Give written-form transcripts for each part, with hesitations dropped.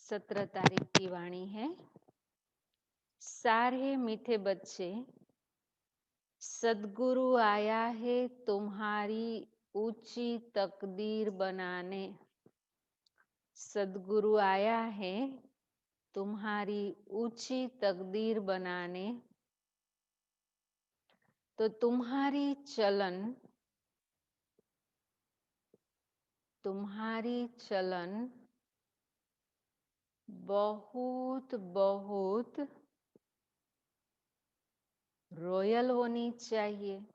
17 तारीख की वाणी है। सारे मीठे बच्चे, सद्गुरु आया है तुम्हारी ऊंची तकदीर बनाने। सद्गुरु आया है तुम्हारी ऊंची तकदीर बनाने। तो तुम्हारी चलन बहुत बहुत रॉयल होनी चाहिए।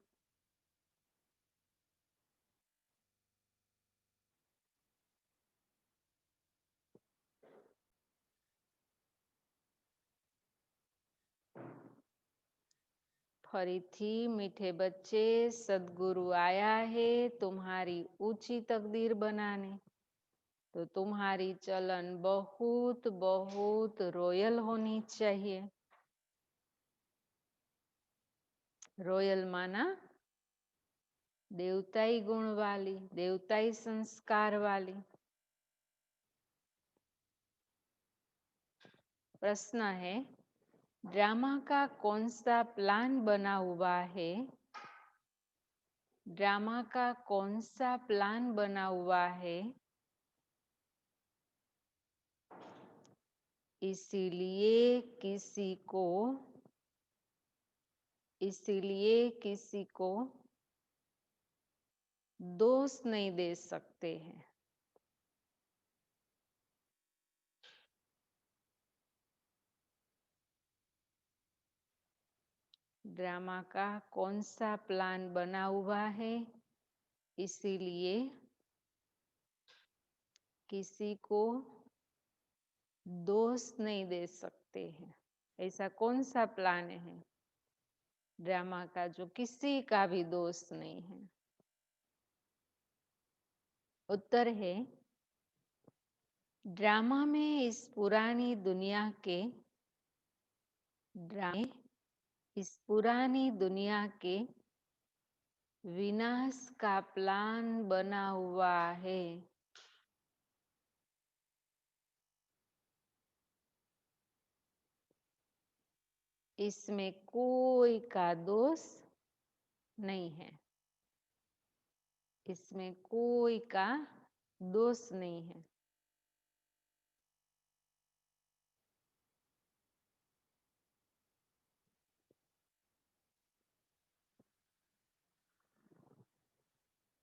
फरीथी मीठे बच्चे, सद्गुरु आया है तुम्हारी ऊंची तकदीर बनाने। तो तुम्हारी चलन बहुत बहुत रॉयल होनी चाहिए। रॉयल माना देवताई गुण वाली, देवताई संस्कार वाली। प्रश्न है, ड्रामा का कौन सा प्लान बना हुआ है? ड्रामा का कौन सा प्लान बना हुआ है? इसीलिए किसी को दोष नहीं दे सकते हैं। ड्रामा का कौन सा प्लान बना हुआ है, इसीलिए किसी को दोष नहीं दे सकते हैं। ऐसा कौन सा प्लान है ड्रामा का जो किसी का भी दोष नहीं है? उत्तर है, ड्रामा में इस पुरानी दुनिया के विनाश का प्लान बना हुआ है। इसमें कोई का दोष नहीं है। इसमें कोई का दोष नहीं है।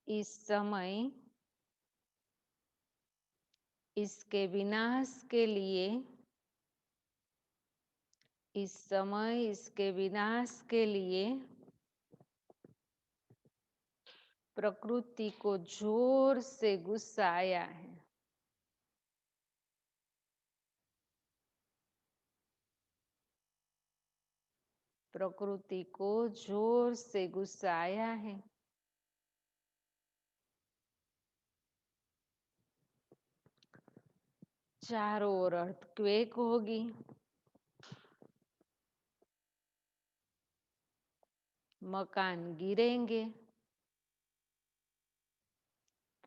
इस समय इसके विनाश के लिए प्रकृति को जोर से गुस्सा आया है। प्रकृति को जोर से गुस्सा आया है। चारों ओर अर्थक्वेक होगी। मकान गिरेंगे।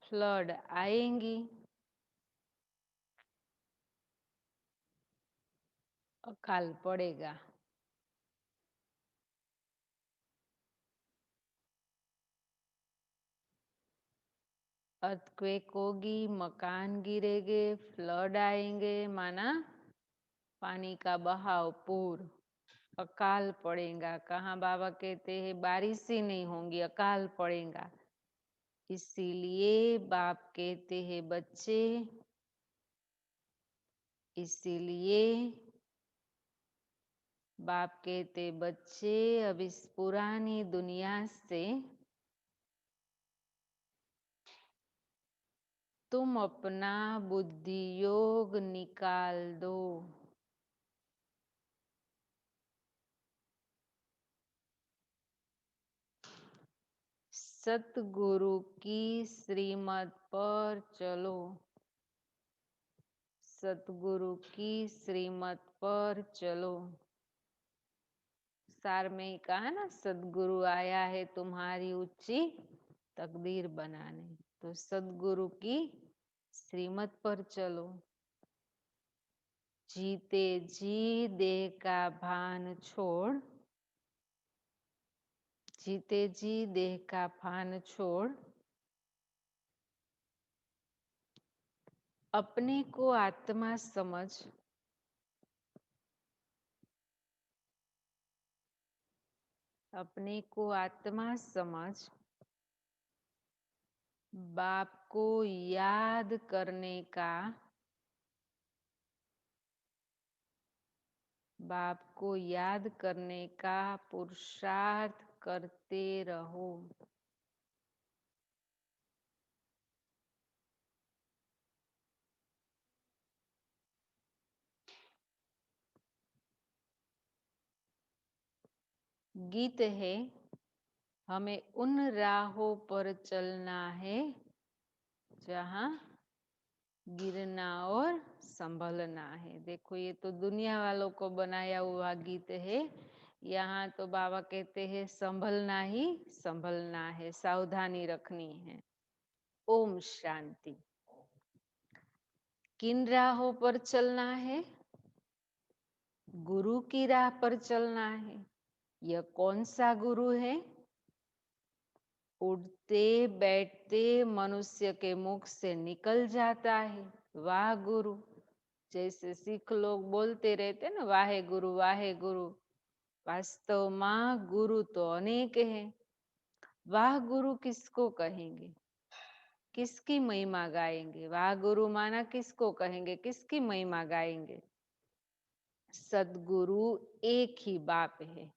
फ्लड आएंगी। अकाल पड़ेगा। अर्थक्वेक होगी, मकान गिरेंगे, फ्लड आएंगे, माना पानी का बहाव, पूर। अकाल पड़ेगा, कहाँ बाबा कहते हैं बारिश ही नहीं होंगी, अकाल पड़ेगा। इसीलिए बाप कहते हैं बच्चे, अब इस पुरानी दुनिया से तुम अपना बुद्धि योग निकाल दो। सतगुरु की श्रीमत पर चलो। सतगुरु की श्रीमत पर चलो। सार में कहा ना, सदगुरु आया है तुम्हारी ऊंची तकदीर बनाने। तो सदगुरु की श्रीमत पर चलो। जीते जी देह का भान छोड़, जीते जी देह का भान छोड़, अपने को आत्मा समझ, अपने को आत्मा समझ, बाप को याद करने का, बाप को याद करने का पुरुषार्थ करते रहो। गीत है, हमें उन राहों पर चलना है जहां गिरना और संभलना है। देखो ये तो दुनिया वालों को बनाया हुआ गीत है। यहाँ तो बाबा कहते हैं संभलना ही संभलना है, सावधानी रखनी है। ओम शांति। किन राहों पर चलना है? गुरु की राह पर चलना है। यह कौन सा गुरु है? उठते बैठते मनुष्य के मुख से निकल जाता है वाह गुरु। जैसे सिख लोग बोलते रहते ना वाहे गुरु वाहे गुरु, वास्तव में गुरु तो अनेक हैं। वाह गुरु किसको कहेंगे, किसकी महिमा गाएंगे? वाह गुरु माना किसको कहेंगे, किसकी महिमा गाएंगे? सदगुरु एक ही बाप है।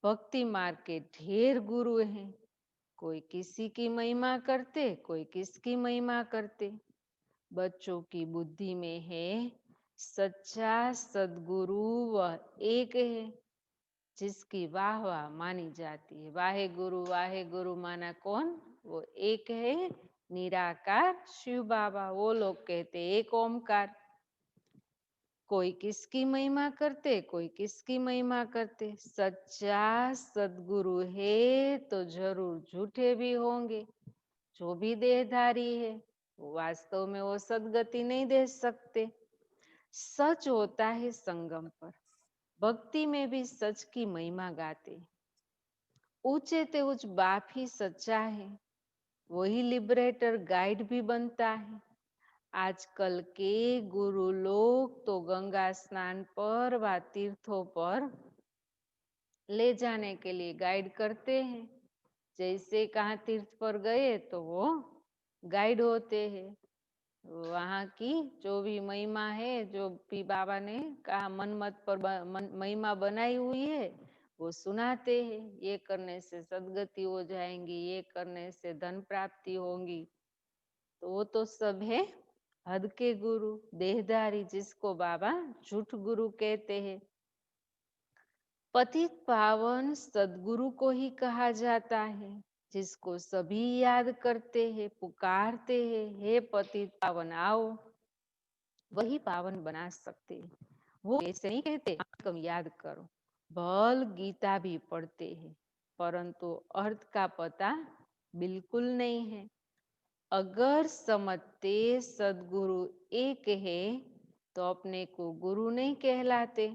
भक्ति मार्ग के ढेर गुरु हैं, कोई किसी की महिमा करते, कोई किसकी महिमा करते। बच्चों की बुद्धि में है सच्चा सदगुरु वह एक है जिसकी वाह वाह मानी जाती है। वाहे गुरु माना कौन? वो एक है निराकार शिव बाबा। वो लोग कहते एक ओमकार। कोई किसकी महिमा करते, कोई किसकी महिमा करते। सच्चा सदगुरु है तो जरूर झूठे भी होंगे। जो भी देहधारी है वो वास्तव में वो सदगति नहीं दे सकते। सच होता है संगम पर। भक्ति में भी सच की महिमा गाते। ऊंचे ते उच्च बाप ही सच्चा है, वही लिबरेटर गाइड भी बनता है। आजकल के गुरु लोग तो गंगा स्नान पर व तीर्थों पर ले जाने के लिए गाइड करते हैं। जैसे कहाँ तीर्थ पर गए तो वो गाइड होते हैं। वहाँ की जो भी महिमा है, जो भी बाबा ने कहा मन मत पर महिमा बनाई हुई है वो सुनाते हैं। ये करने से सदगति हो जाएंगी, ये करने से धन प्राप्ति होगी। तो वो तो सब है हद के गुरु, देहधारी, जिसको बाबा झूठ गुरु कहते हैं। पतित पावन सदगुरु को ही कहा जाता है, जिसको सभी याद करते हैं, पुकारते हैं, हे पतित पावन आओ। वही पावन बना सकते हैं। वो ऐसे नहीं कहते कम याद करो। भल गीता भी पढ़ते हैं परंतु अर्थ का पता बिल्कुल नहीं है। अगर समझते सदगुरु एक है तो अपने को गुरु नहीं कहलाते।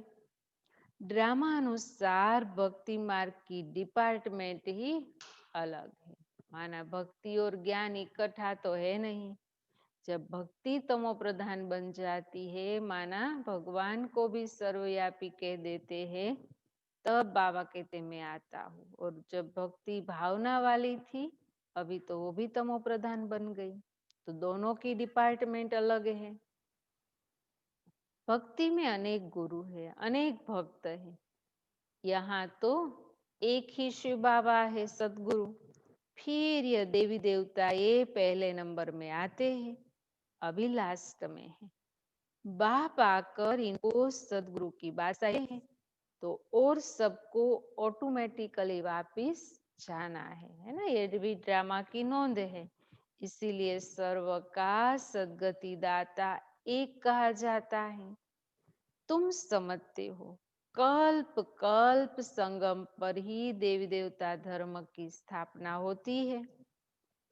ड्रामा अनुसार भक्ति मार्ग की डिपार्टमेंट ही अलग है। माना भक्ति और ज्ञान इकट्ठा तो है नहीं। जब भक्ति तमो प्रधान बन जाती है, माना भगवान को भी सर्वव्यापी कह देते हैं, तब बाबा कहते मैं आता हूँ। और जब भक्ति भावना वाली थी, अभी तो वो भी तमो प्रधान बन गई। तो दोनों की डिपार्टमेंट अलग है। भक्ति में अनेक गुरु है, अनेक भक्त है। यहाँ तो एक ही शिव बाबा है सदगुरु। फिर ये देवी देवता ये पहले नंबर में आते हैं, अभी लास्ट में है। बाप आकर इनको सदगुरु की बात है तो और सबको ऑटोमेटिकली वापिस जाना है ना। ये भी ड्रामा की नोंद है। इसीलिए सर्व का सदगति दाता एक कहा जाता है। तुम समझते हो कल्प कल्प संगम पर ही देवी देवता धर्म की स्थापना होती है।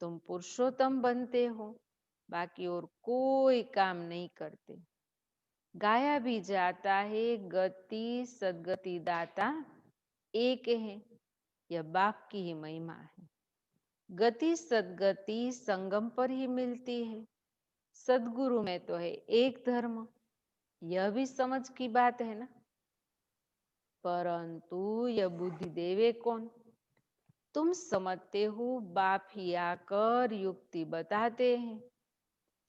तुम पुरुषोत्तम बनते हो, बाकी और कोई काम नहीं करते। गाया भी जाता है, गति सदगति दाता एक है। यह बाप की ही महिमा है। गति सदगति संगम पर ही मिलती है। सदगुरु में तो है एक धर्म, यह भी समझ की बात है ना। परंतु यह बुद्धि देवे कौन? तुम समझते हो, बाप ही आकर युक्ति बताते हैं,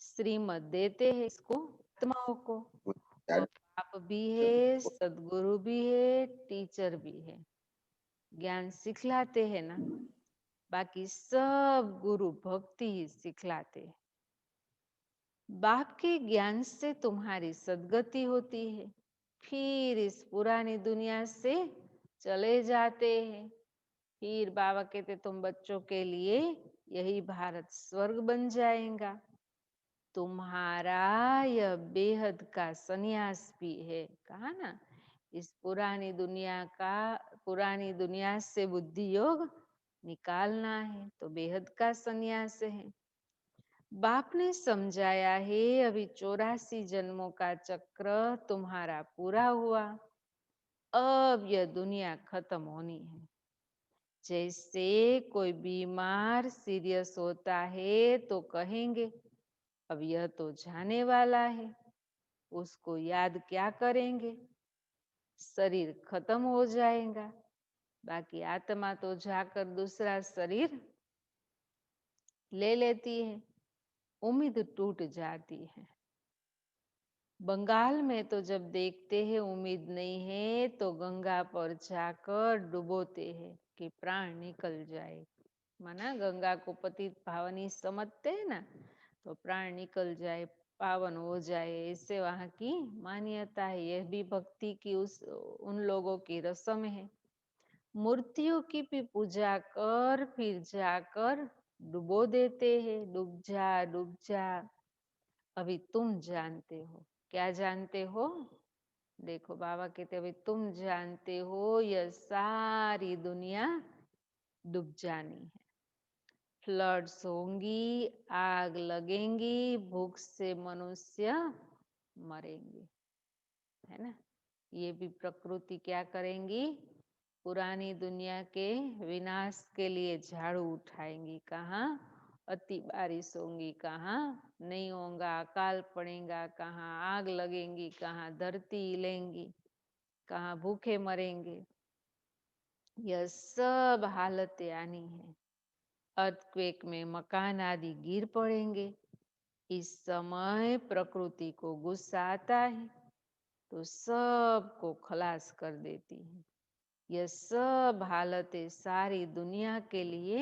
श्रीमत देते हैं इसको, आत्माओं को। वह बाप भी है, सदगुरु भी है, टीचर भी है, ज्ञान सिखलाते हैं ना। बाकी सब गुरु भक्ति ही सिखलाते हैं। बाप के ज्ञान से तुम्हारी सदगति होती है, फिर इस पुरानी दुनिया से चले जाते हैं। फिर बाबा कहते तुम बच्चों के लिए यही भारत स्वर्ग बन जाएगा। तुम्हारा यह बेहद का सन्यास भी है, कहा ना। इस पुरानी दुनिया से बुद्धि योग निकालना है तो बेहद का सन्यास है। बाप ने समझाया है, अभी 84 जन्मों का चक्र तुम्हारा पूरा हुआ, अब यह दुनिया खत्म होनी है। जैसे कोई बीमार सीरियस होता है तो कहेंगे अब यह तो जाने वाला है, उसको याद क्या करेंगे, शरीर खत्म हो जाएगा। बाकी आत्मा तो जाकर दूसरा शरीर ले लेती है, उम्मीद टूट जाती है। बंगाल में तो जब देखते हैं उम्मीद नहीं है तो गंगा पर जाकर डुबोते हैं कि प्राण निकल जाए। माना गंगा को पतित पावनी समझते हैं ना, तो प्राण निकल जाए, पावन हो जाए, इससे वहां की मान्यता है। यह भी भक्ति की उन लोगों की रस्म है। मूर्तियों की भी पूजा कर फिर जाकर डुबो देते हैं, डूब जा डूब जा। अभी तुम जानते हो, क्या जानते हो? देखो बाबा कहते अभी तुम जानते हो यह सारी दुनिया डूब जानी है। फ्लड्स होंगी, आग लगेंगी, भूख से मनुष्य मरेंगे, है ना। ये भी प्रकृति क्या करेंगी? पुरानी दुनिया के विनाश के लिए झाड़ू उठाएंगी। कहाँ अति बारिश होंगी, कहाँ नहीं होगा, अकाल पड़ेगा, कहाँ आग लगेंगी, कहाँ धरती हिलेंगी, कहाँ भूखे मरेंगे। यह सब हालतें आनी है। अर्थक्वेक में मकान आदि गिर पड़ेंगे। इस समय प्रकृति को गुस्सा आता है तो सबको खलास कर देती है। यह सब हालतें सारी दुनिया के लिए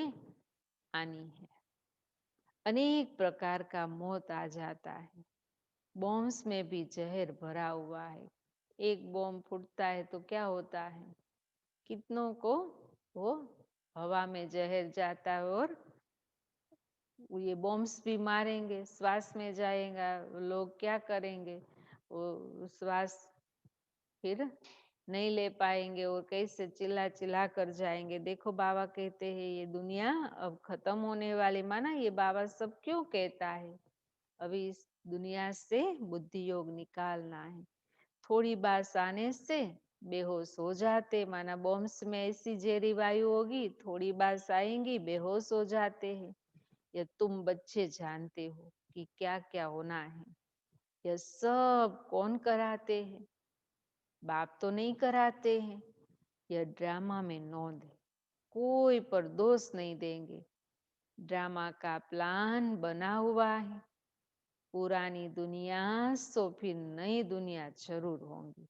आनी है। अनेक प्रकार का मौत आ जाता है। बॉम्ब्स में भी जहर भरा हुआ है। एक बॉम्ब फूटता है तो क्या होता है? कितनों को वो हवा में जहर जाता है और ये बॉम्ब्स भी मारेंगे, श्वास में जाएगा, लोग क्या करेंगे? वो श्वास फिर नहीं ले पाएंगे और कैसे चिल्ला चिल्ला कर जाएंगे। देखो बाबा कहते हैं ये दुनिया अब खत्म होने वाली। माना ये बाबा सब क्यों कहता है? अभी इस दुनिया से बुद्धि योग निकालना है। थोड़ी बात आने से बेहोश हो जाते। माना बॉम्ब्स में ऐसी जहरी वायु होगी, थोड़ी बात आएंगी बेहोश हो जाते हैं। यह तुम बच्चे जानते हो कि क्या क्या होना है। यह सब कौन कराते हैं? बाप तो नहीं कराते हैं। यह ड्रामा में नोंद है, कोई पर दोष नहीं देंगे। ड्रामा का प्लान बना हुआ है। पुरानी दुनिया सो फिर नई दुनिया जरूर होंगी।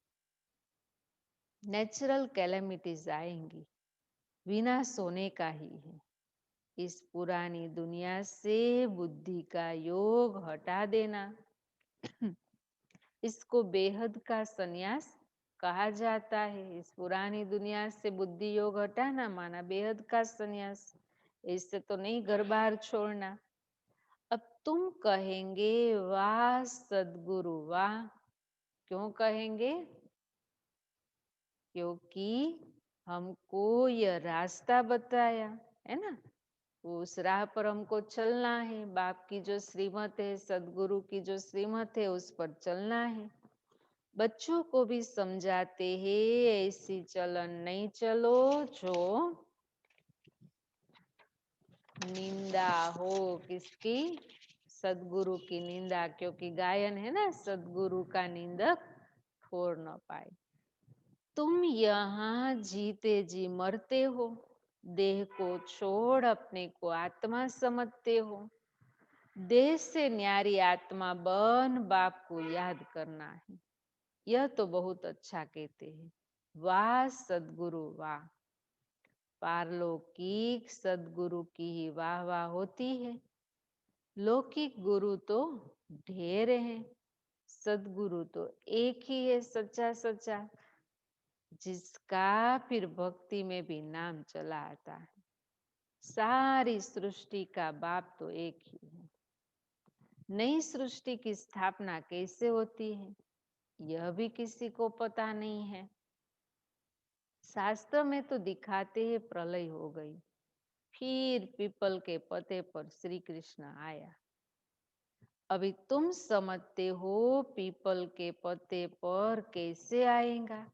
नेचुरल कैलेमिटीज आएंगी, विनाश होने का ही है। इस पुरानी दुनिया से बुद्धि का योग हटा देना, इसको बेहद का संन्यास कहा जाता है। इस पुरानी दुनिया से बुद्धि योग हटाना माना बेहद का संन्यास। इससे तो नहीं घर बार छोड़ना। अब तुम कहेंगे वाह सदगुरु वाह। क्यों कहेंगे? क्योंकि हमको यह रास्ता बताया है ना, उस राह पर हमको चलना है। बाप की जो श्रीमत है, सदगुरु की जो श्रीमत है, उस पर चलना है। बच्चों को भी समझाते हैं ऐसी चलन नहीं चलो जो निंदा हो किसकी, सदगुरु की निंदा, क्योंकि गायन है ना, सदगुरु का निंदक ठोर न पाए। तुम यहाँ जीते जी मरते हो, देह को छोड़ अपने को आत्मा समझते हो। देह से न्यारी आत्मा बन बाप को याद करना है। यह तो बहुत अच्छा कहते हैं। वाह सदगुरु वाह। पारलौकिक सदगुरु की ही वाह वाह होती है। लौकिक गुरु तो ढेर हैं, सदगुरु तो एक ही है सच्चा सच्चा, जिसका फिर भक्ति में भी नाम चला आता है। सारी सृष्टि का बाप तो एक ही है। नई सृष्टि की स्थापना कैसे होती है यह भी किसी को पता नहीं है। शास्त्र में तो दिखाते हैं प्रलय हो गई, फिर पीपल के पत्ते पर श्री कृष्ण आया। अभी तुम समझते हो पीपल के पत्ते पर कैसे आएगा।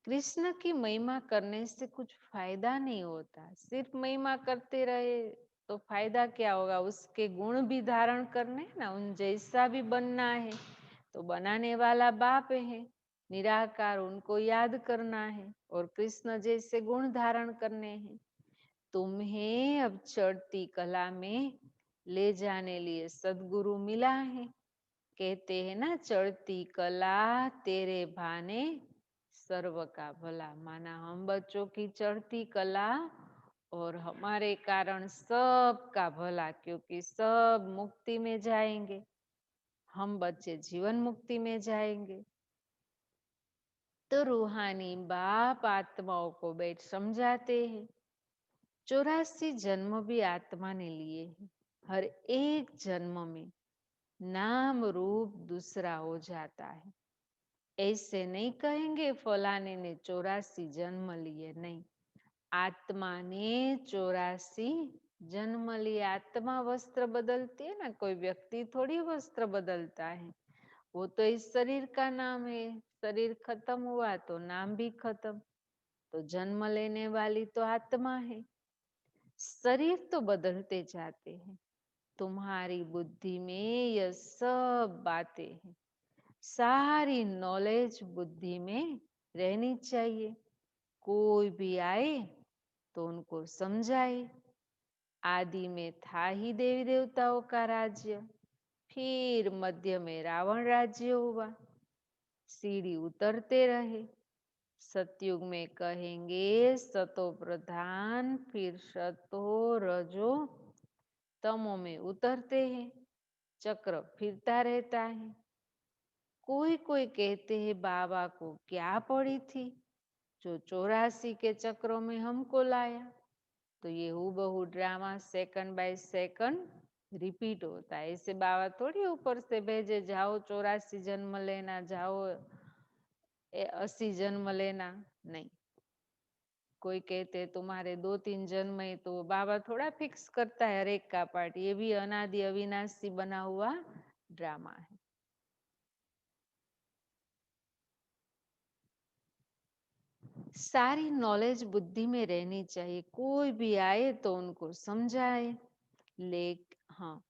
कृष्ण की महिमा करने से कुछ फायदा नहीं होता, सिर्फ महिमा करते रहे तो फायदा क्या होगा। उसके गुण भी धारण करने ना, उन जैसा भी बनना है, तो बनाने वाला बाप है निराकार, उनको याद करना है और कृष्ण जैसे गुण धारण करने हैं। तुम्हें अब चढ़ती कला में ले जाने लिए सदगुरु मिला है। कहते हैं ना, चढ़ती कला तेरे भाने सर्व का भला। माना हम बच्चों की चढ़ती कला और हमारे कारण सब का भला, क्योंकि सब मुक्ति में जाएंगे, हम बच्चे जीवन मुक्ति में जाएंगे। तो रूहानी बाप आत्माओं को बैठ समझाते हैं 84 जन्म भी आत्मा ने लिए हैं। हर एक जन्म में नाम रूप दूसरा हो जाता है। ऐसे नहीं कहेंगे फलाने ने 84 जन्म लिए, नहीं। आत्मा ने 84 जन्म लिए। आत्मा वस्त्र बदलती है ना, कोई व्यक्ति थोड़ी वस्त्र बदलता है। वो तो इस शरीर का नाम है, शरीर खत्म हुआ तो नाम भी खत्म। तो जन्म लेने वाली तो आत्मा है। शरीर तो बदलते जाते हैं। तुम्हारी बुद्धि में यह सब बातें हैं। सारी नॉलेज बुद्धि में रहनी चाहिए। कोई भी आए तो उनको समझाए। आदि में था ही देवी देवताओं का राज्य, फिर मध्य में रावण राज्य हुआ, सीढ़ी उतरते रहे। सतयुग में कहेंगे सतो प्रधान, फिर सतो रजो तमो में उतरते हैं। चक्र फिरता रहता है। कोई कोई कहते हैं बाबा को क्या पड़ी थी जो 84 के चक्रों में हमको लाया। तो ये हूबहू drama second by second repeat होता है। ऐसे बाबा थोड़ी ऊपर से भेजे जाओ 84 जन्म लेना, जाओ 80 जन्म लेना, नहीं। कोई कहते तुम्हारे 2-3 जन्म है, तो बाबा थोड़ा फिक्स करता है हर एक का पार्ट। ये भी अनादि अविनाशी बना हुआ ड्रामा है। सारी नॉलेज बुद्धि में रहनी चाहिए। कोई भी आए तो उनको समझाए। हाँ,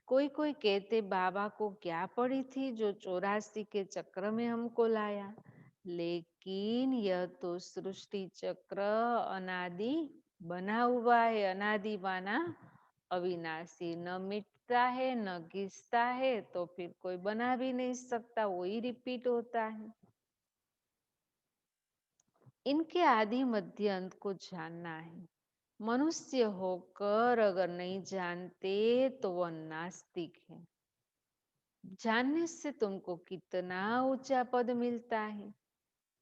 कोई कोई कहते बाबा को क्या पड़ी थी जो 84 के चक्र में हमको लाया। लेकिन यह तो सृष्टि चक्र अनादि बना हुआ है। अनादि माना अविनाशी, न मिटता है न घिसता है, तो फिर कोई बना भी नहीं सकता, वही रिपीट होता है। इनके आदि मध्य अंत को जानना है। मनुष्य होकर अगर नहीं जानते तो वह नास्तिक है। जानने से तुमको कितना ऊंचा पद मिलता है।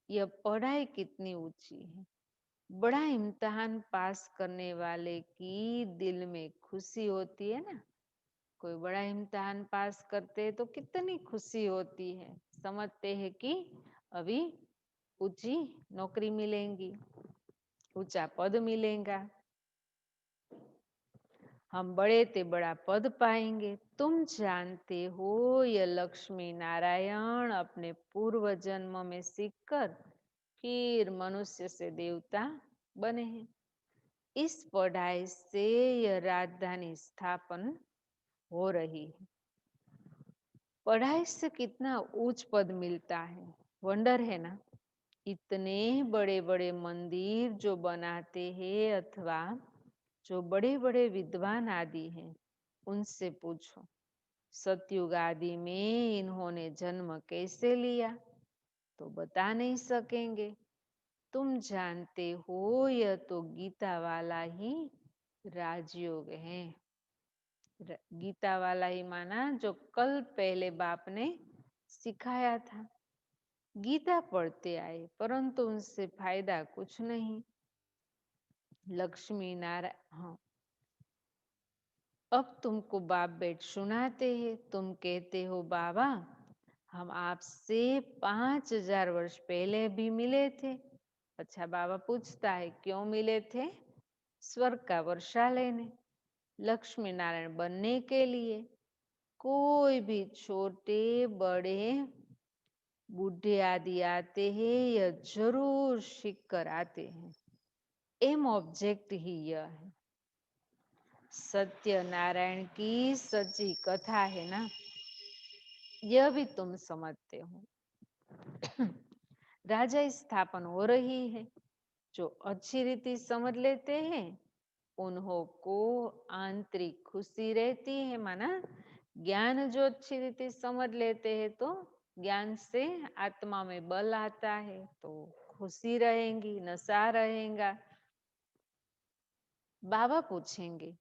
यह पढ़ाई कितनी ऊंची है। बड़ा इम्तिहान पास करने वाले की दिल में खुशी होती है ना। कोई बड़ा इम्तिहान पास करते हैं तो कितनी खुशी होती है। समझते हैं कि अभी ऊंची नौकरी मिलेगी, ऊंचा पद मिलेगा। हम बड़े ते बड़ा पद पाएंगे। तुम जानते हो यह लक्ष्मी नारायण अपने पूर्व जन्म में सीखकर फिर मनुष्य से देवता बने हैं। इस पढ़ाई से यह राजधानी स्थापन हो रही है। पढ़ाई से कितना उच्च पद मिलता है, वंडर है ना। इतने बड़े बड़े मंदिर जो बनाते हैं अथवा जो बड़े बड़े विद्वान आदि हैं, उनसे पूछो सतयुग आदि में इन्होंने जन्म कैसे लिया, तो बता नहीं सकेंगे। तुम जानते हो यह तो गीता वाला ही राजयोग है। गीता वाला ही माना जो कल पहले बाप ने सिखाया था। गीता पढ़ते आए परंतु उनसे फायदा कुछ नहीं। लक्ष्मी नारायण, हाँ, अब तुमको बाप बेट सुनाते हैं। तुम कहते हो बाबा हम आपसे 5000 वर्ष पहले भी मिले थे। अच्छा, बाबा पूछता है क्यों मिले थे? स्वर्ग का वर्षा लेने, लक्ष्मी नारायण बनने के लिए। कोई भी छोटे बड़े बूढ़े आदि आते हैं, यह जरूर सीख कर आते हैं। एम ऑब्जेक्ट ही यह है। सत्यनारायण की सच्ची कथा है ना, यह भी तुम समझते हो। राजा स्थापन हो रही है। जो अच्छी रीति समझ लेते हैं उन्हों को आंतरिक खुशी रहती है। माना ज्ञान जो अच्छी रीति समझ लेते हैं तो ज्ञान से आत्मा में बल आता है, तो खुशी रहेंगी, नशा रहेगा। बाबा पूछेंगे,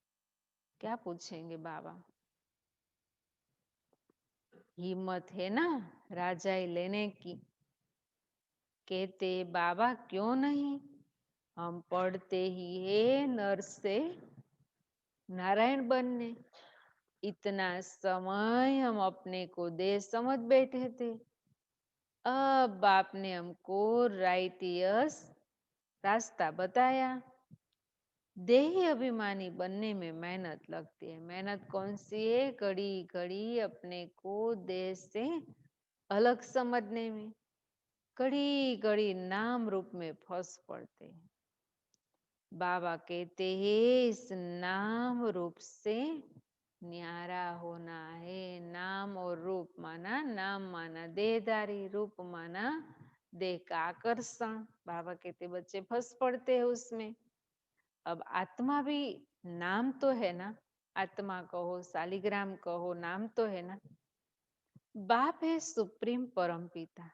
क्या पूछेंगे बाबा? हिम्मत है ना राजाई लेने की? कहते बाबा क्यों नहीं, हम पढ़ते ही है नर से नारायण बनने। इतना समय हम अपने को देह समझ बैठे थे। अब बाप ने हमको राइटियस रास्ता बताया। देही अभिमानी बनने में मेहनत लगती है। मेहनत कौन सी है? घड़ी घड़ी अपने को देह से अलग समझने में, घड़ी घड़ी नाम रूप में फंस पड़ते हैं। बाबा कहते हैं इस नाम रूप से न्यारा होना है। नाम और रूप माना, नाम माना देहधारी, रूप माना देह का आकर्षण। बाबा कहते बच्चे फंस पड़ते हैं उसमें। अब आत्मा भी नाम तो है ना, आत्मा कहो शालिग्राम कहो, नाम तो है ना। बाप है सुप्रीम परम पिता।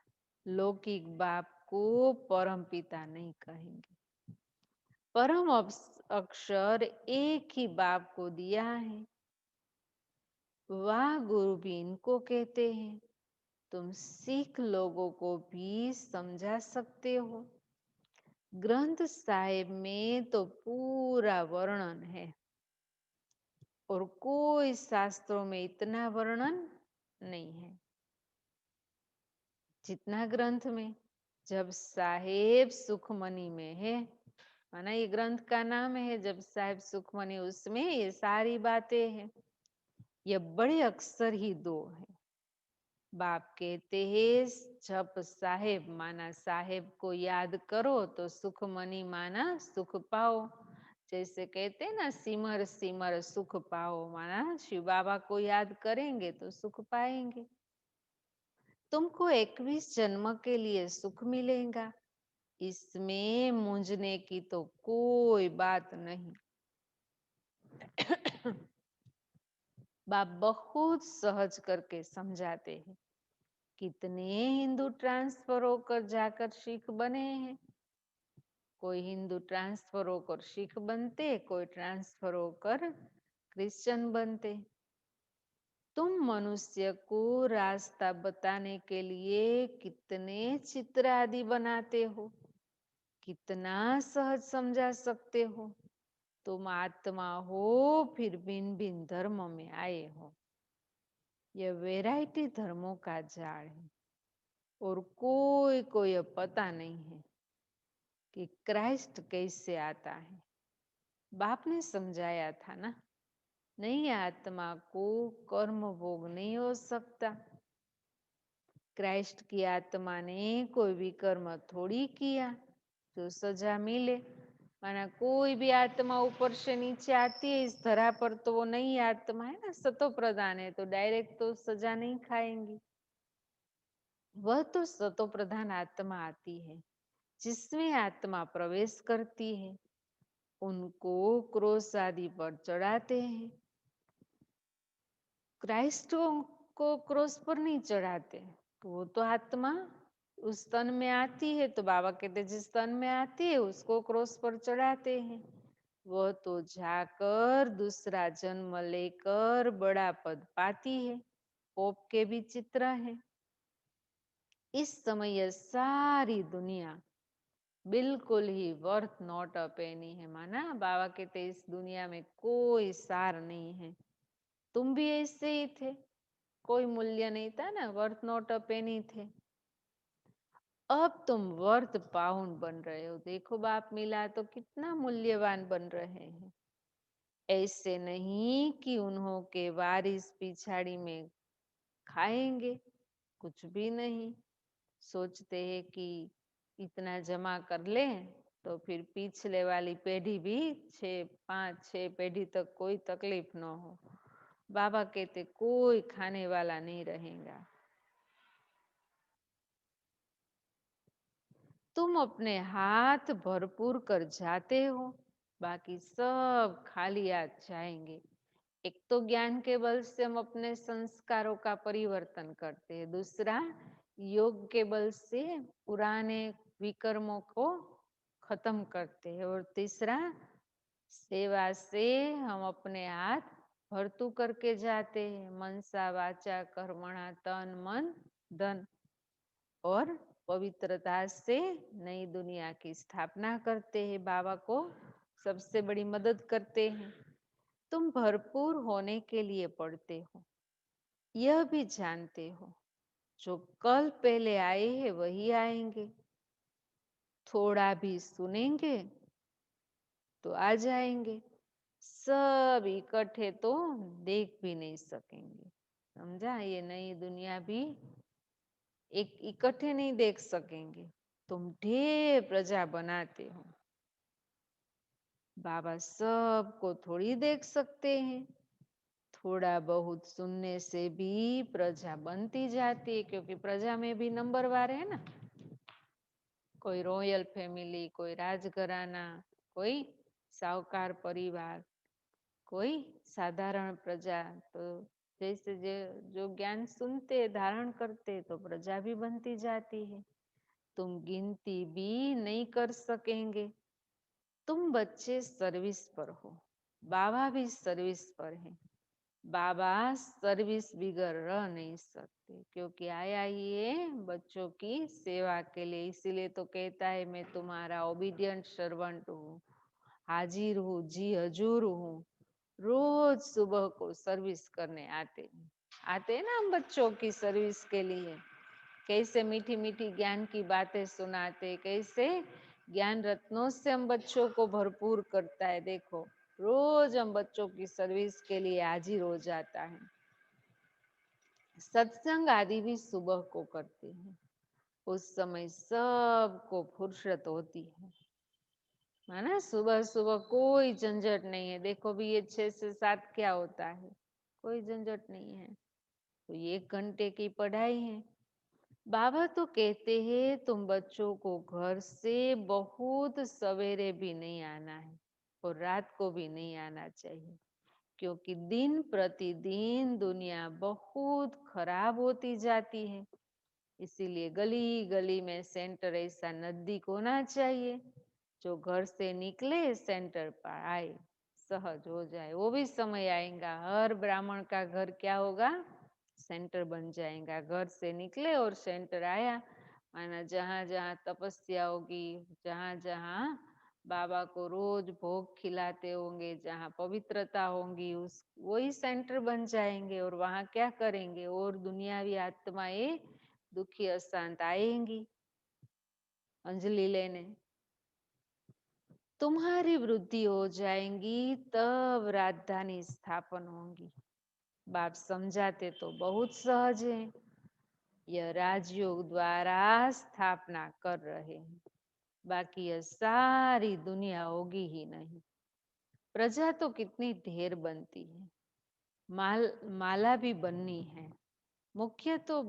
लौकिक बाप को परम पिता नहीं कहेंगे। परम अक्षर एक ही बाप को दिया है। वाह गुरु भी इनको कहते हैं। तुम सिख लोगों को भी समझा सकते हो। ग्रंथ साहिब में तो पूरा वर्णन है और कोई शास्त्रों में इतना वर्णन नहीं है जितना ग्रंथ में। जब साहेब सुखमनी में है, माना ये ग्रंथ का नाम है जब साहेब सुखमनी, उसमें ये सारी बातें हैं। ये बड़े अक्षर ही दो है। बाप कहते हैं जप साहेब माना साहेब को याद करो तो सुखमनी माना सुख पाओ। जैसे कहते हैं ना सिमर सिमर सुख पाओ, माना शिव बाबा को याद करेंगे तो सुख पाएंगे। तुमको 21 जन्म के लिए सुख मिलेगा, इसमें मूंझने की तो कोई बात नहीं। बाप बहुत सहज करके समझाते हैं। कितने हिंदू ट्रांसफर होकर जाकर सिख बने हैं। कोई हिंदू ट्रांसफर होकर सिख बनते, कोई ट्रांसफर होकर क्रिश्चियन बनते। तुम मनुष्य को रास्ता बताने के लिए कितने चित्र आदि बनाते हो, कितना सहज समझा सकते हो। तुम आत्मा हो फिर भिन्न भिन्न धर्म में आए हो। यह वैरायटी धर्मों का जाल है और कोई कोई पता नहीं है कि क्राइस्ट कैसे आता है। बाप ने समझाया था ना, नहीं, आत्मा को कर्म भोग नहीं हो सकता। क्राइस्ट की आत्मा ने कोई भी कर्म थोड़ी किया जो सजा मिले। माना कोई भी आत्मा ऊपर से नीचे आती है इस धरा पर तो वो नई आत्मा है ना, सतो प्रधान है, तो डायरेक्ट तो सजा नहीं खाएंगी। वह तो सतो प्रधान आत्मा आती है। जिसमें आत्मा प्रवेश करती है उनको क्रोस आदि पर चढ़ाते हैं। क्राइस्ट को क्रोस पर नहीं चढ़ाते। तो वो तो आत्मा उस तन में आती है, तो बाबा कहते जिस तन में आती है उसको क्रोस पर चढ़ाते हैं। वह तो जाकर दूसरा जन्म लेकर बड़ा पद पाती है। पोप के भी चित्र हैं। इस समय यह सारी दुनिया बिल्कुल ही वर्थ नॉट अ पेनी है। माना बाबा कहते इस दुनिया में कोई सार नहीं है। तुम भी ऐसे ही थे, कोई मूल्य नहीं था ना, वर्थ नॉट अ पेनी थे। अब तुम वर्थ पाउंड बन रहे हो। देखो बाप मिला तो कितना मूल्यवान बन रहे हैं। ऐसे नहीं कि उन्हों के वारिस पिछाड़ी में खाएंगे, कुछ भी नहीं। सोचते हैं कि इतना जमा कर ले तो फिर पिछले वाली पीढ़ी भी 5-6 पीढ़ी तक कोई तकलीफ न हो। बाबा कहते कोई खाने वाला नहीं रहेगा। तुम अपने हाथ भरपूर कर जाते हो, बाकी सब खाली हाथ जाएंगे। एक तो ज्ञान के बल से हम अपने संस्कारों का परिवर्तन करते हैं, दूसरा योग के बल से पुराने विकर्मों को खत्म करते हैं, और तीसरा सेवा से हम अपने हाथ भरतू करके जाते हैं। मनसा वाचा कर्मणा तन मन धन, और पवित्रता से नई दुनिया की स्थापना करते हैं। बाबा को सबसे बड़ी मदद करते हैं। तुम भरपूर होने के लिए पढ़ते हो, यह भी जानते हो जो कल पहले आए हैं वही आएंगे। थोड़ा भी सुनेंगे तो आ जाएंगे, सब इकट्ठे तो देख भी नहीं सकेंगे। समझा? ये नई दुनिया भी एक इकट्ठे नहीं देख सकेंगे। तुम ढेर प्रजा बनाते हो, बाबा सबको थोड़ी देख सकते हैं। थोड़ा बहुत सुनने से भी प्रजा बनती जाती है, क्योंकि प्रजा में भी नंबरवार है ना। कोई रॉयल फैमिली, कोई राजघराना, कोई साहूकार परिवार, कोई साधारण प्रजा। तो जैसे जो ज्ञान सुनते धारण करते तो प्रजा भी बनती जाती है। तुम गिनती भी नहीं कर सकेंगे। तुम बच्चे सर्विस पर हो, बाबा भी सर्विस पर है। बाबा सर्विस बिगड़ रह नहीं सकते, क्योंकि आया ही है बच्चों की सेवा के लिए। इसीलिए तो कहता है मैं तुम्हारा ओबीडियंट सर्वेंट हूँ, हाजिर हूँ, जी हजूर हूँ। रोज सुबह को सर्विस करने आते हैं ना हम बच्चों की सर्विस के लिए। कैसे मीठी मीठी ज्ञान की बातें सुनाते, कैसे ज्ञान रत्नों से हम बच्चों को भरपूर करता है। देखो रोज हम बच्चों की सर्विस के लिए हाजिर हो जाता है। सत्संग आदि भी सुबह को करते हैं, उस समय सबको फुर्सत होती है ना। सुबह सुबह कोई झंझट नहीं है। देखो भी ये 6 से 7 क्या होता है, कोई झंझट नहीं है। तो ये 1 घंटे की पढ़ाई है। बाबा तो कहते हैं तुम बच्चों को घर से बहुत सवेरे भी नहीं आना है और रात को भी नहीं आना चाहिए, क्योंकि दिन प्रतिदिन दुनिया बहुत खराब होती जाती है। इसीलिए गली गली में सेंटर ऐसा नजदीक होना चाहिए, जो घर से निकले सेंटर पर आए, सहज हो जाए। वो भी समय आएगा, हर ब्राह्मण का घर क्या होगा, सेंटर बन जाएगा। घर से निकले और सेंटर आया, माना जहाँ जहाँ तपस्या होगी, जहाँ जहाँ बाबा को रोज भोग खिलाते होंगे, जहाँ पवित्रता होंगी, उस वही सेंटर बन जाएंगे। और वहाँ क्या करेंगे, और दुनियावी आत्माएं दुखी अशांत आएंगी अंजलि लेने। तुम्हारी वृद्धि हो जाएंगी तब राजधानी स्थापन होंगी। बाप समझाते तो बहुत सहज है, यह राजयोग द्वारा स्थापना कर रहे हैं, बाकी यह सारी दुनिया होगी ही नहीं। प्रजा तो कितनी ढेर बनती है, माला भी बननी है। मुख्य तो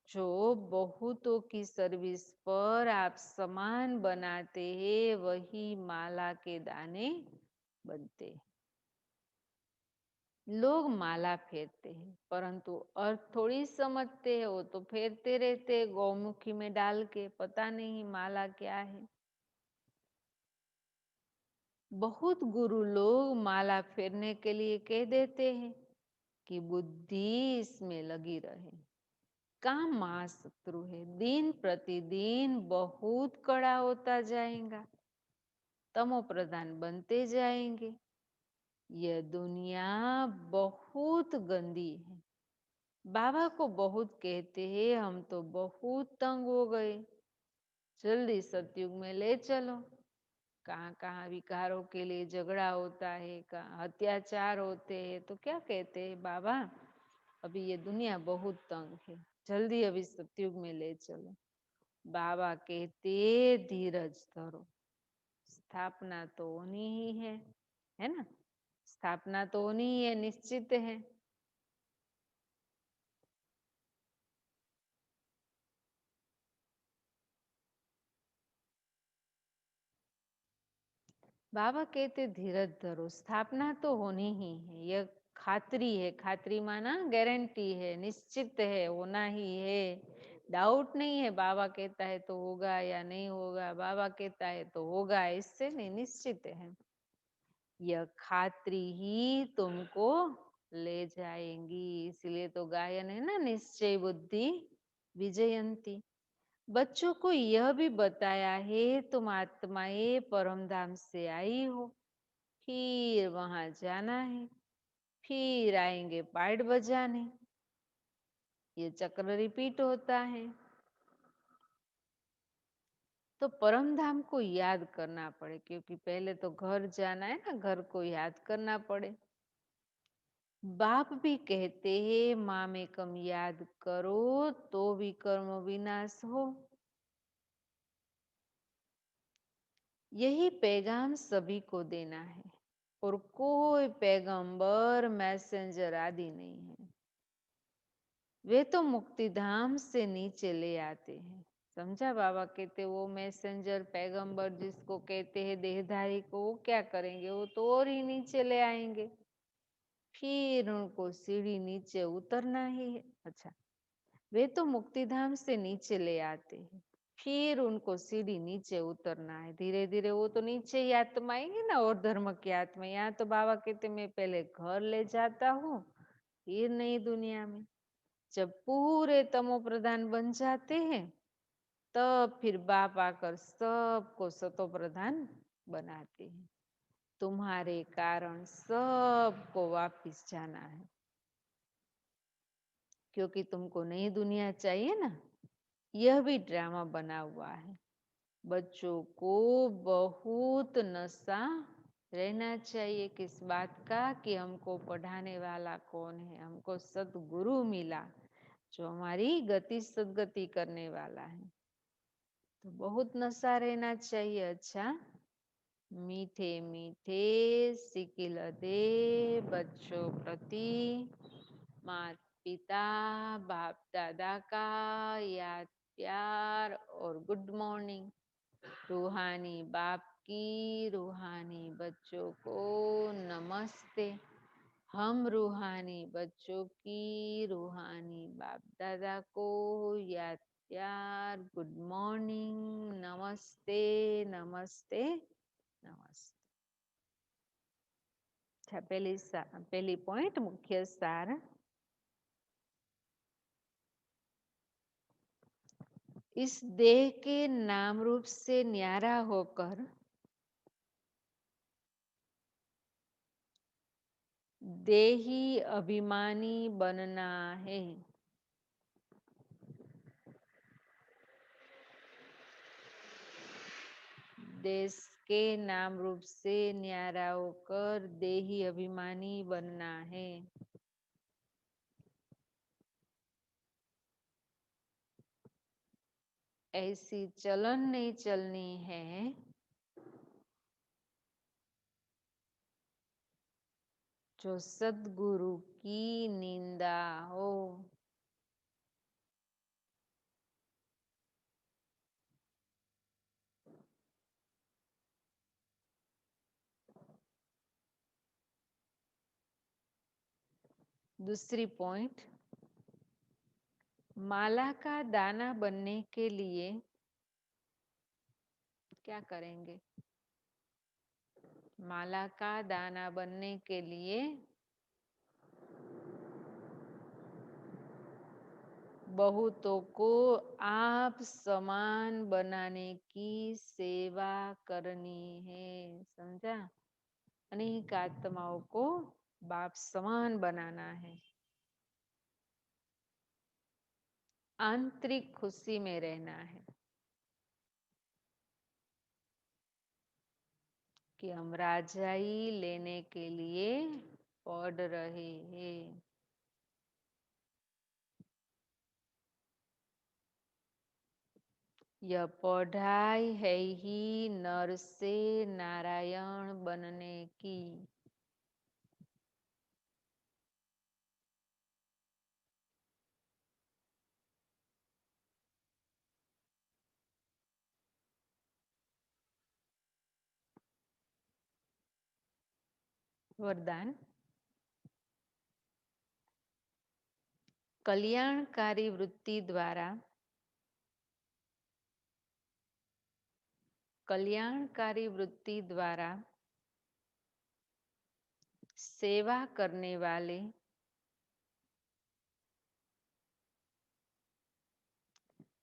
जो बहुतों की सर्विस पर आप समान बनाते हैं वही माला के दाने बनते हैं। लोग माला फेरते हैं परंतु अर्थ थोड़ी समझते हैं, वो तो फेरते रहते गौमुखी में डाल के, पता नहीं माला क्या है। बहुत गुरु लोग माला फेरने के लिए कह देते हैं कि बुद्धि इसमें लगी रहे। काम महाशत्रु है, दिन प्रतिदिन बहुत कड़ा होता जाएगा, तमो प्रधान बनते जाएंगे। यह दुनिया बहुत गंदी है। बाबा को बहुत कहते हैं, हम तो बहुत तंग हो गए, जल्दी सतयुग में ले चलो। कहाँ कहाँ विकारों के लिए झगड़ा होता है, कहाँ अत्याचार होते हैं, तो क्या कहते हैं बाबा, अभी ये दुनिया बहुत तंग है, जल्दी अभी सतयुग में ले चलो। बाबा कहते धीरज धरो, स्थापना तो होनी ही है ना, स्थापना तो होनी ही है, निश्चित है। बाबा कहते धीरज धरो, स्थापना तो होनी ही है, यह खातरी है। खातरी माना गारंटी है, निश्चित है, होना ही है, डाउट नहीं है। बाबा कहता है तो होगा या नहीं होगा, बाबा कहता है तो होगा, इससे नहीं, निश्चित है। यह खातरी ही तुमको ले जाएंगी, इसलिए तो गायन है ना, निश्चय बुद्धि विजयंती। बच्चों को यह भी बताया है तुम आत्माएं परम धाम से आई हो, फिर वहां जाना है, फिर आएंगे पाठ बजाने, ये चक्र रिपीट होता है। तो परम धाम को याद करना पड़े, क्योंकि पहले तो घर जाना है ना, घर को याद करना पड़े। बाप भी कहते हैं माँ में कम याद करो तो विकर्म विनाश हो। यही पैगाम सभी को देना है, और कोई पैगंबर मैसेंजर आदि नहीं है। वे तो मुक्ति धाम से नीचे ले आते हैं। समझा? बाबा कहते वो मैसेंजर पैगंबर जिसको कहते हैं देहधारी को, वो क्या करेंगे, वो तो और ही नीचे ले आएंगे, फिर उनको सीढ़ी नीचे उतरना ही है। अच्छा, वे तो मुक्ति धाम से नीचे ले आते हैं, फिर उनको सीढ़ी नीचे उतरना है। धीरे धीरे वो तो नीचे ही आत्मा आएंगे ना, और धर्म की आत्मा। यहाँ तो बाबा कहते मैं पहले घर ले जाता हूँ, फिर नई दुनिया में। जब पूरे तमो प्रधान बन जाते हैं तब फिर बाप आकर सबको सतो प्रधान बनाते हैं। तुम्हारे कारण सबको वापिस जाना है, क्योंकि तुमको नई दुनिया चाहिए ना। यह भी ड्रामा बना हुआ है। बच्चों को बहुत नशा रहना चाहिए किस बात का, कि हमको पढ़ाने वाला कौन है, हमको सदगुरु मिला जो हमारी गति सदगति करने वाला है। तो बहुत नशा रहना चाहिए। अच्छा, मीठे मीठे सिकिल दे बच्चों प्रति माता पिता बाप दादा का याद प्यार और गुड मॉर्निंग। रूहानी बाप की रूहानी बच्चों को नमस्ते। हम रूहानी बच्चों की रूहानी बाप दादा को याद प्यार गुड मॉर्निंग, नमस्ते नमस्ते नमस्ते। अच्छा, पहली पॉइंट मुख्य सार। इस देह के नाम रूप से न्यारा होकर देही अभिमानी बनना है। देश के नाम रूप से न्यारा होकर देही अभिमानी बनना है। ऐसी चलन नहीं चलनी है जो सद्गुरु की निंदा हो। दूसरी पॉइंट, माला का दाना बनने के लिए क्या करेंगे? माला का दाना बनने के लिए बहुतों को आप समान बनाने की सेवा करनी है। समझा? अनेक आत्माओं को बाप समान बनाना है। आंतरिक खुशी में रहना है कि हम राजाई लेने के लिए पढ़ रहे हैं। यह पढ़ाई है ही नर से नारायण बनने की। वरदान, कल्याणकारी वृत्ति द्वारा सेवा करने वाले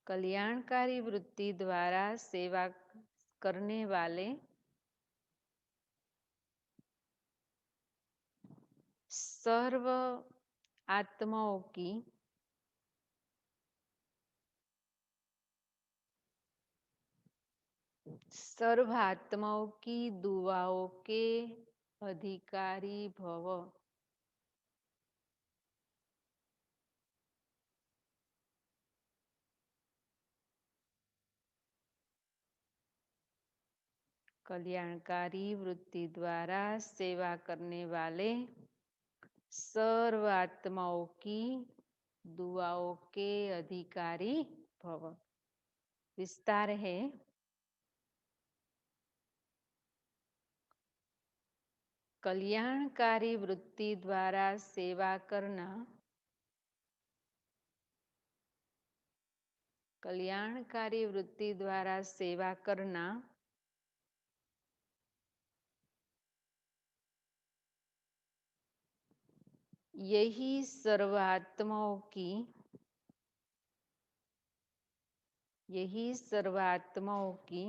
कल्याणकारी वृत्ति द्वारा सेवा करने वाले सर्व आत्माओं की दुआओं के अधिकारी भव। कल्याणकारी वृत्ति द्वारा सेवा करने वाले सर्व आत्माओं की दुआओं के अधिकारी भव। विस्तार है, कल्याणकारी वृत्ति द्वारा सेवा करना, कल्याणकारी वृत्ति द्वारा सेवा करना यही सर्वात्माओं की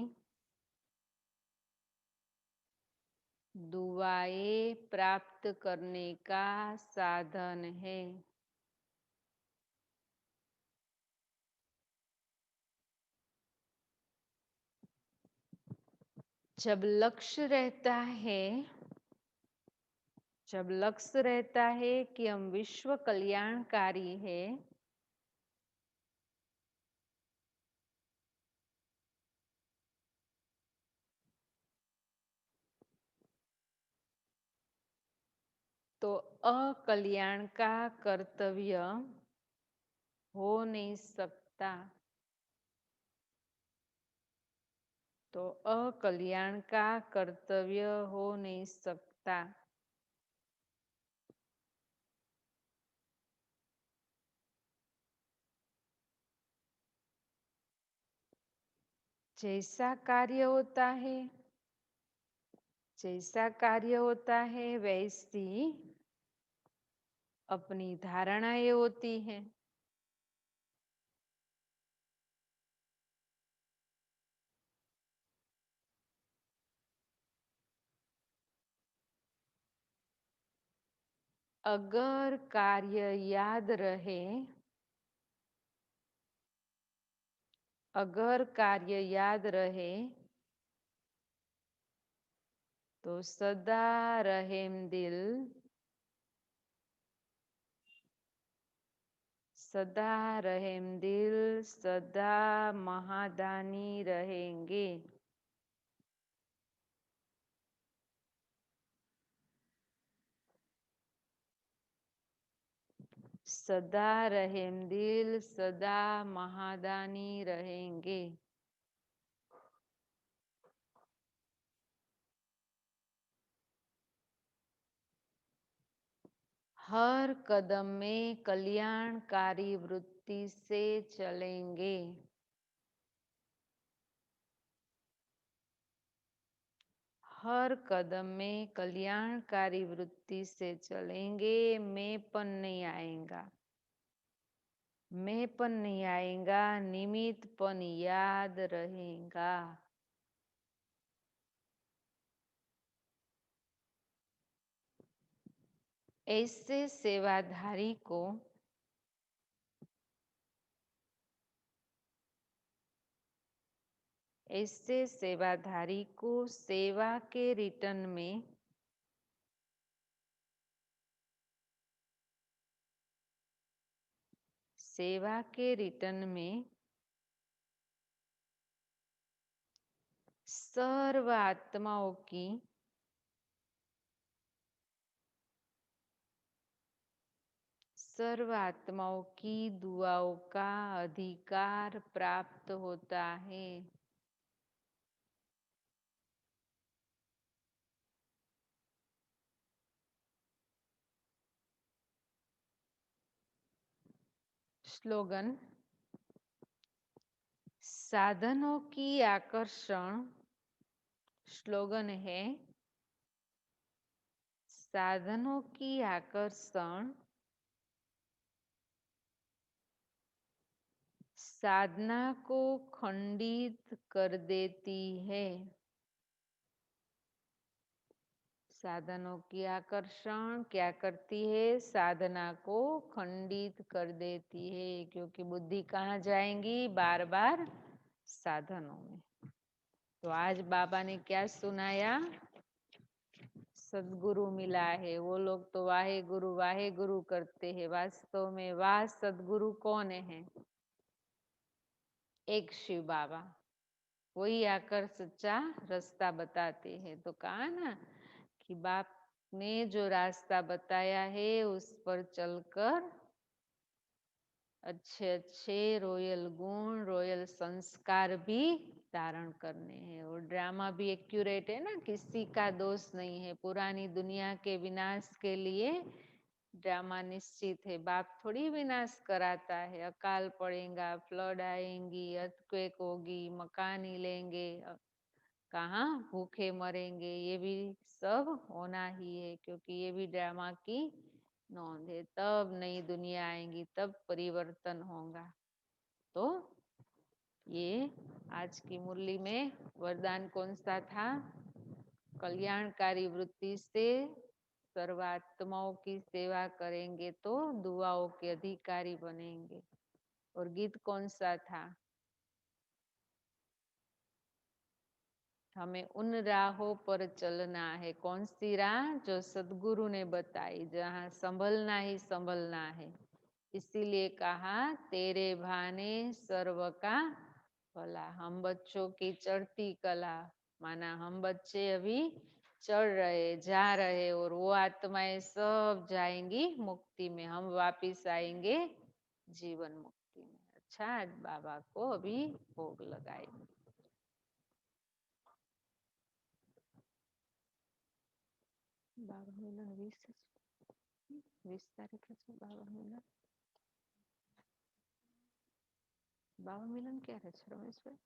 दुआएं प्राप्त करने का साधन है। जब लक्ष्य रहता है कि हम विश्व कल्याणकारी है, तो अकल्याण का कर्तव्य हो नहीं सकता। तो अकल्याण का कर्तव्य हो नहीं सकता। जैसा कार्य होता है वैसी अपनी धारणाएं होती हैं। अगर कार्य याद रहे तो सदा रहेम दिल, सदा रहेम दिल, सदा महादानी रहेंगे। सदा रहेम दिल, सदा महादानी रहेंगे। हर कदम में कल्याणकारी वृत्ति से चलेंगे। हर कदम में कल्याणकारी वृत्ति से चलेंगे। मैंपन नहीं आएगा, मैंपन नहीं आएगा, निमित्तपन याद रहेगा। ऐसे सेवाधारी को ऐसे सेवाधारी को सेवा के रिटर्न में सेवा के रिटर्न में सर्व आत्माओं की सर्व आत्माओं की दुआओं का अधिकार प्राप्त होता है। स्लोगन, साधनों की आकर्षण, स्लोगन है साधनों की आकर्षण साधना को खंडित कर देती है। साधनों की आकर्षण क्या करती है? साधना को खंडित कर देती है, क्योंकि बुद्धि कहाँ जाएंगी? बार बार साधनों में। तो आज बाबा ने क्या सुनाया? सदगुरु मिला है। वो लोग तो वाहे गुरु करते हैं, वास्तव में वाह सदगुरु कौन है? एक शिव बाबा, वही आकर सच्चा रास्ता बताते हैं। तो कहा ना कि बाप ने जो रास्ता बताया है उस पर चलकर अच्छे अच्छे रॉयल गुण, रॉयल संस्कार भी धारण करने हैं। और ड्रामा भी एक्यूरेट है ना, किसी का दोष नहीं है। पुरानी दुनिया के विनाश के लिए ड्रामा निश्चित है। बाप थोड़ी विनाश कराता है। अकाल पड़ेगा, फ्लड आएंगी, अर्थक्वेक होगी, मकान हिलेंगे, कहाँ भूखे मरेंगे, ये भी सब होना ही है, क्योंकि ये भी ड्रामा की नोंद है। तब नई दुनिया आएंगी, तब परिवर्तन होगा। तो ये आज की मुरली में वरदान कौन सा था? कल्याणकारी वृत्ति से सर्वात्माओं की सेवा करेंगे तो दुआओं के अधिकारी बनेंगे। और गीत कौन सा था? हमें उन राहों पर चलना है। कौन सी राह? जो सदगुरु ने बताई, जहाँ संभलना ही संभलना है। इसीलिए कहा तेरे भाने सर्व का भला। हम बच्चों की चढ़ती कला, माना हम बच्चे अभी चढ़ रहे, जा रहे, और वो आत्माएं सब जाएंगी मुक्ति में। हम वापिस आएंगे जीवन मुक्ति में। अच्छा, आज बाबा को अभी भोग लगाएंगे। बाबा मिलन 20 तारीख है। बाबा मिलन ક્યારે છે રમેશભાઈ?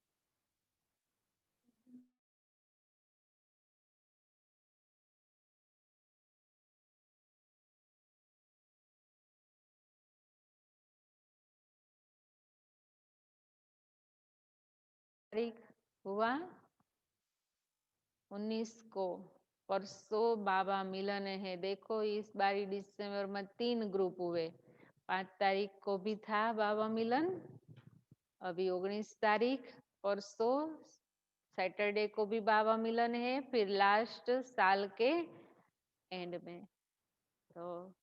तारीख हुआ 19 को। परसों बाबा मिलन है। देखो इस बारी दिसंबर में 3 ग्रुप हुए। 5 तारीख को भी था बाबा मिलन, अभी 19 तारीख परसों सैटरडे को भी बाबा मिलन है, फिर लास्ट साल के एंड में। तो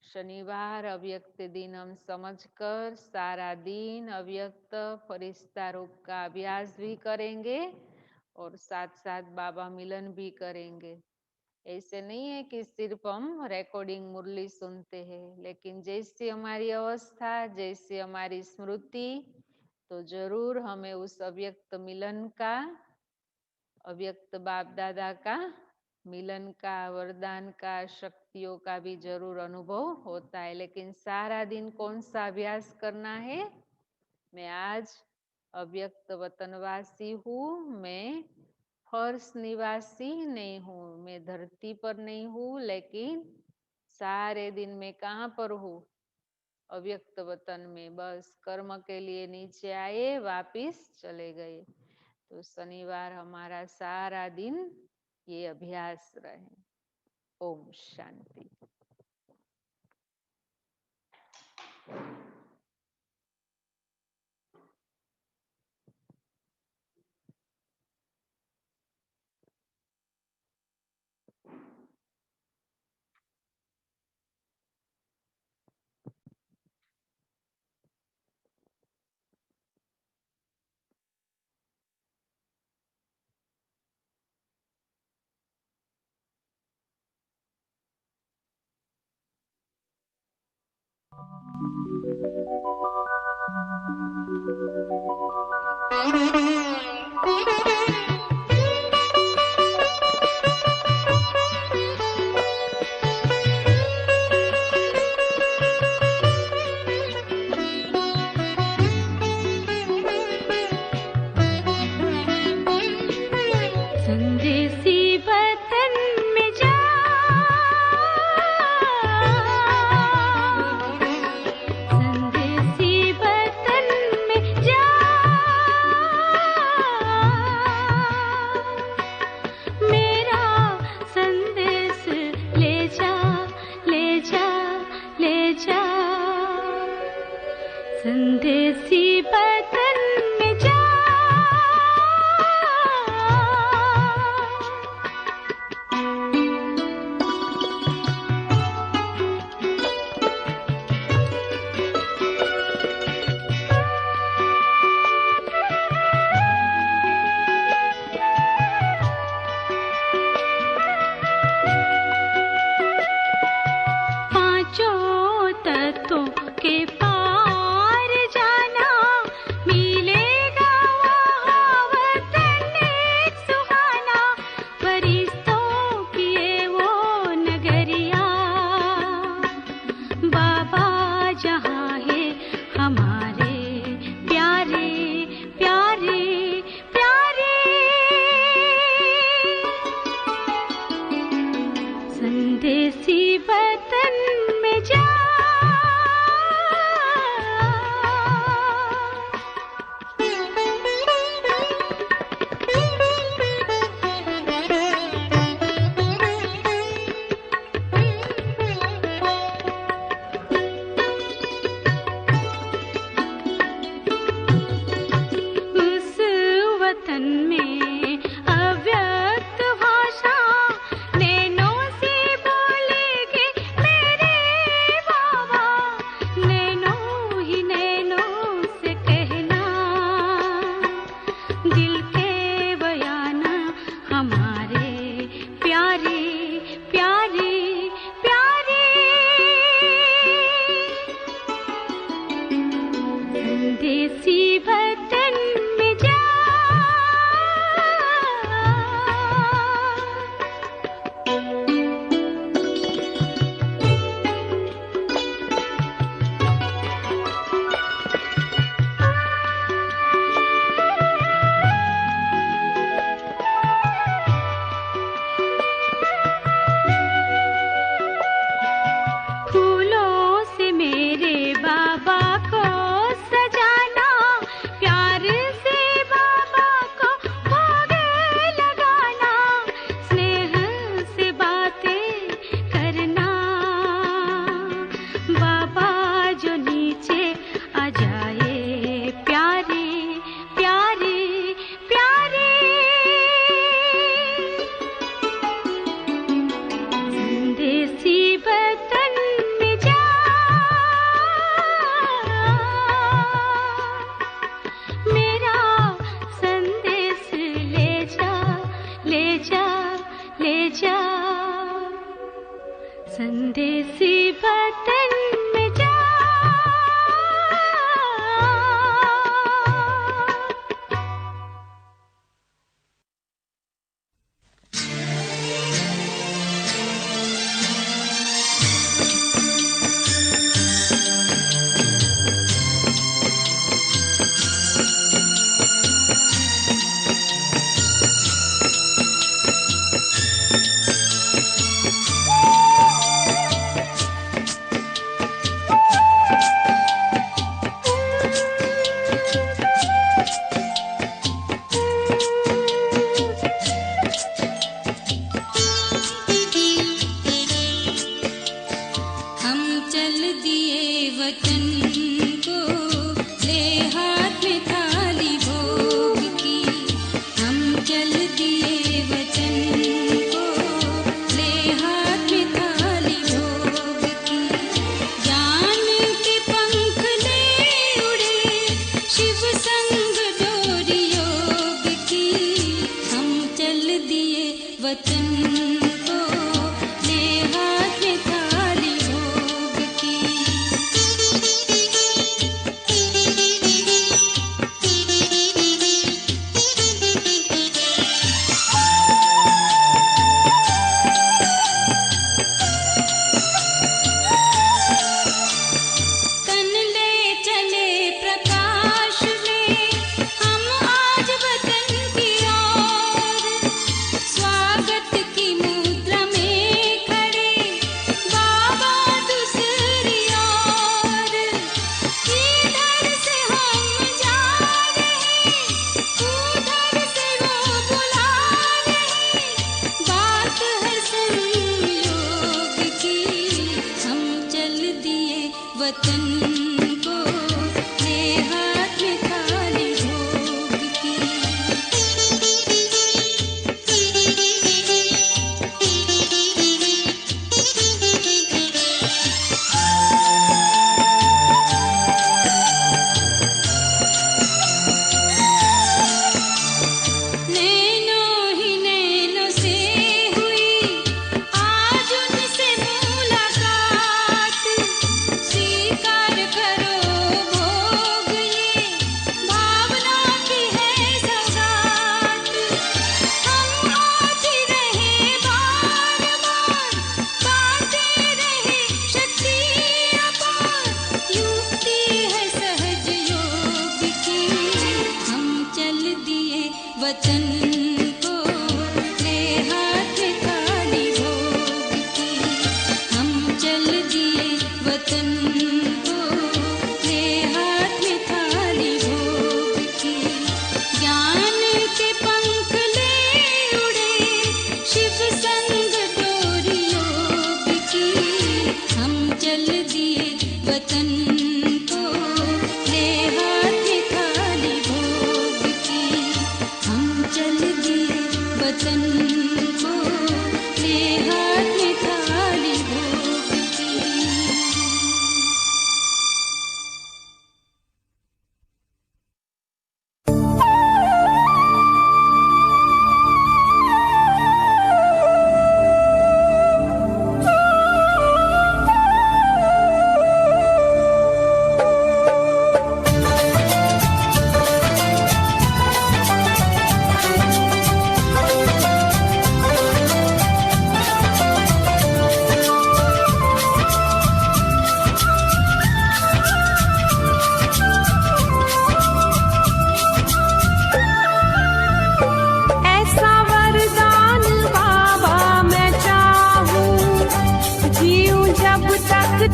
शनिवार अव्यक्त दिन हम समझकर सारा दिन अव्यक्त फरिश्ता रूप का अभ्यास भी करेंगे और साथ साथ बाबा मिलन भी करेंगे। ऐसे नहीं है कि सिर्फ हम रिकॉर्डिंग मुरली सुनते हैं, लेकिन जैसी हमारी अवस्था, जैसी हमारी स्मृति, तो जरूर हमें उस अव्यक्त मिलन का, अव्यक्त बाप दादा का मिलन का, वरदान का, शक्तियों का भी जरूर अनुभव होता है। लेकिन सारा दिन कौन सा अभ्यास करना है? मैं आज अव्यक्त वतनवासी हूँ, मैं फर्श निवासी नहीं हूँ, मैं धरती पर नहीं हूँ, लेकिन सारे दिन में कहाँ पर हूँ? अव्यक्त वतन में। बस कर्म के लिए नीचे आए, वापिस चले गए। तो शनिवार हमारा सारा दिन ये अभ्यास रहे। ओम शांति।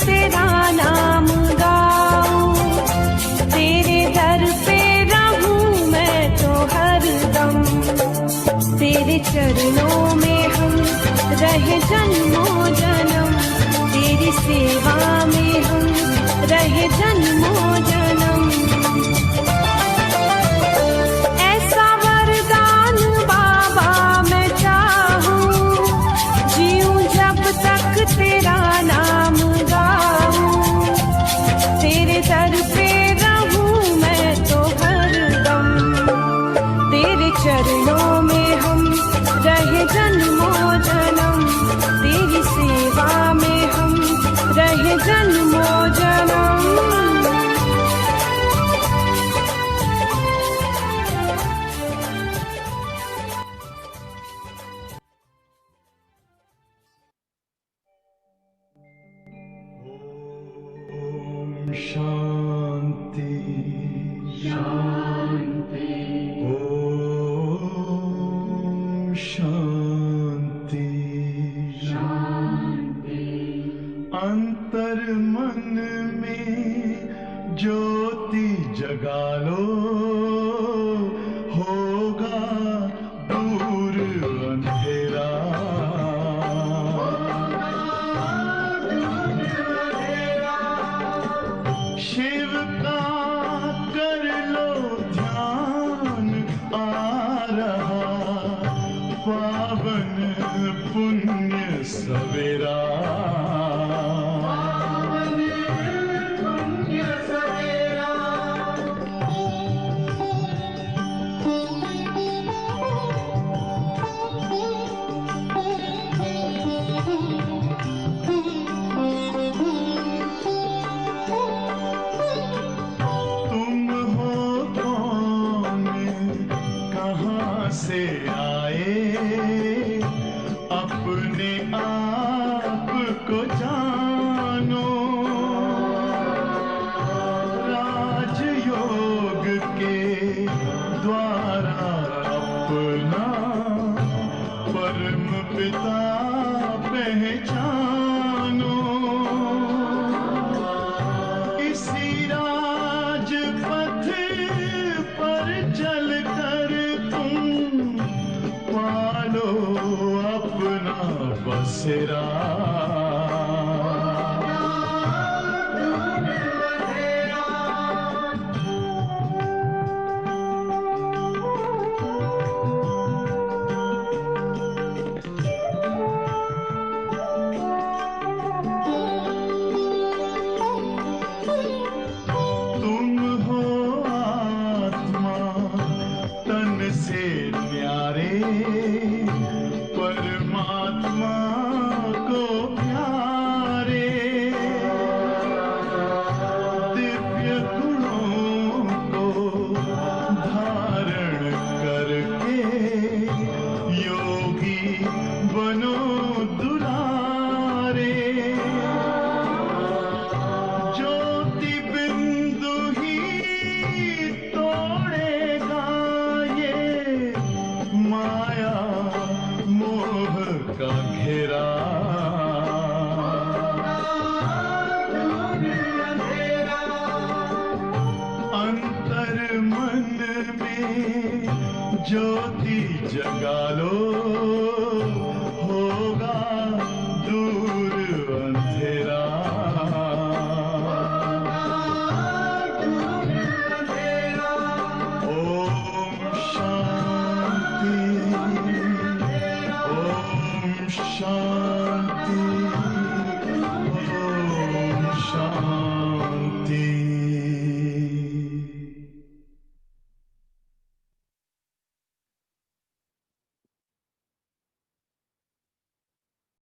तेरा नाम गाऊं, तेरे दर पे रहूं मैं तो हरदम, तेरे चरणों में हम रहे जन्मों जन्म, तेरी सेवा में हम रहे जन्मों जन्म। ऐसा वरदान बाबा मैं चाहूं, जीऊं जब तक तेरा नाम गाऊं, तेरे दर पे रहूं मैं तो हरदम, तेरे चरणों में हम रहे जन्मों जन्म, तेरी सेवा में हम रहे जन्मों जन्म। शांति शांति ओम शांति शांति। अंतर मन में रहा पावन पुण्य सवेरा। तुम हो कौन, कहाँ से आए, अपने आप को जानो। राजयोग के द्वारा अपना परम पिता पहचानो। इसी राजपथ पर चलकर तुम पालो अपना बसेरा। तुम हो आत्मा तन से न्यारे, परमात्मा को प्यारे। दिव्य गुणों को धारण करके योगी बनो दुलारे। ज्योति बिंदु ही तोड़ेगा ये माया मोह का घेरा। अंतर मन में ज्योति जगा लो,